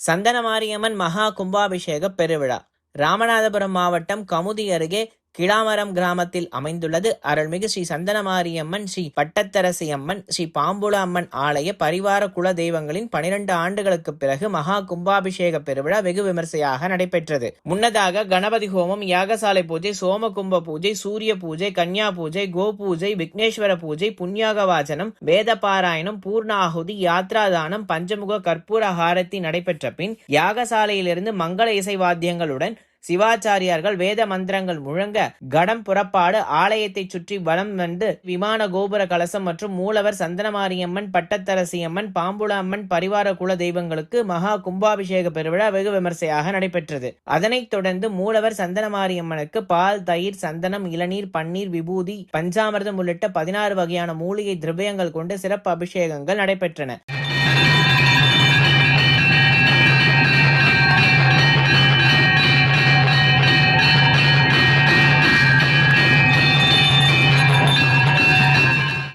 சந்தனமாரியம்மன் மகா கும்பாபிஷேக பெருவிழா ராமநாதபுரம் மாவட்டம் கமுதி அருகே கிளாமரம் கிராமத்தில் அமைந்துள்ளது. அருள்மிகு ஸ்ரீ சந்தனமாரியம்மன், ஸ்ரீ பட்டத்தரசி அம்மன், ஸ்ரீ பாம்புல அம்மன் ஆலய பரிவார குல தெய்வங்களின் 12 ஆண்டுகளுக்கு பிறகு மகா கும்பாபிஷேக பெருவிழா வெகு விமர்சையாக நடைபெற்றது. முன்னதாக கணபதி ஹோமம், யாகசாலை பூஜை, சோமகும்ப பூஜை, சூரிய பூஜை, கன்யா பூஜை, கோ பூஜை, விக்னேஸ்வர பூஜை, புண்ணியாக வாசனம், வேத பாராயணம், பூர்ணாகுதி, யாத்ராதானம், பஞ்சமுக கற்பூர ஹாரத்தி நடைபெற்ற பின் யாகசாலையிலிருந்து மங்கள இசை வாத்தியங்களுடன் சிவாச்சாரியார்கள் வேத மந்திரங்கள் முழங்க கடம் புறப்பாடு, ஆலயத்தை சுற்றி வலம் வந்து விமான கோபுர கலசம் மற்றும் மூலவர் சந்தனமாரியம்மன், பட்டத்தரசி அம்மன், பாம்புல அம்மன் பரிவார குல தெய்வங்களுக்கு மகா கும்பாபிஷேக பெருவிழா வெகு விமர்சையாக நடைபெற்றது. அதனைத் தொடர்ந்து மூலவர் சந்தனமாரியம்மனுக்கு பால், தயிர், சந்தனம், இளநீர், பன்னீர், விபூதி, பஞ்சாமிர்தம் உள்ளிட்ட 16 வகையான மூலிகை திரவியங்கள் கொண்டு சிறப்பு அபிஷேகங்கள் நடைபெற்றன.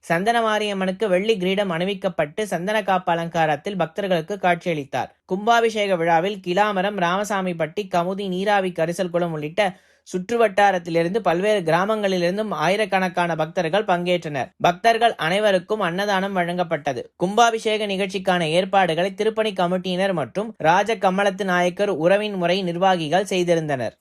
சந்தனமாரியம்மனுக்கு வெள்ளி கிரீடம் அணிவிக்கப்பட்டு சந்தன காப்பு அலங்காரத்தில் பக்தர்களுக்கு காட்சியளித்தார். கும்பாபிஷேக விழாவில் கிளாமரம், ராமசாமிப்பட்டி, கமுதி, நீராவி, கரிசல் குளம் உள்ளிட்ட சுற்றுவட்டாரத்திலிருந்து பல்வேறு கிராமங்களிலிருந்தும் ஆயிரக்கணக்கான பக்தர்கள் பங்கேற்றனர். பக்தர்கள் அனைவருக்கும் அன்னதானம் வழங்கப்பட்டது. கும்பாபிஷேக நிகழ்ச்சிக்கான ஏற்பாடுகளை திருப்பணி கமிட்டியினர் மற்றும் ராஜ கமலத்து நாயக்கர் உறவின் முறை நிர்வாகிகள் செய்திருந்தனர்.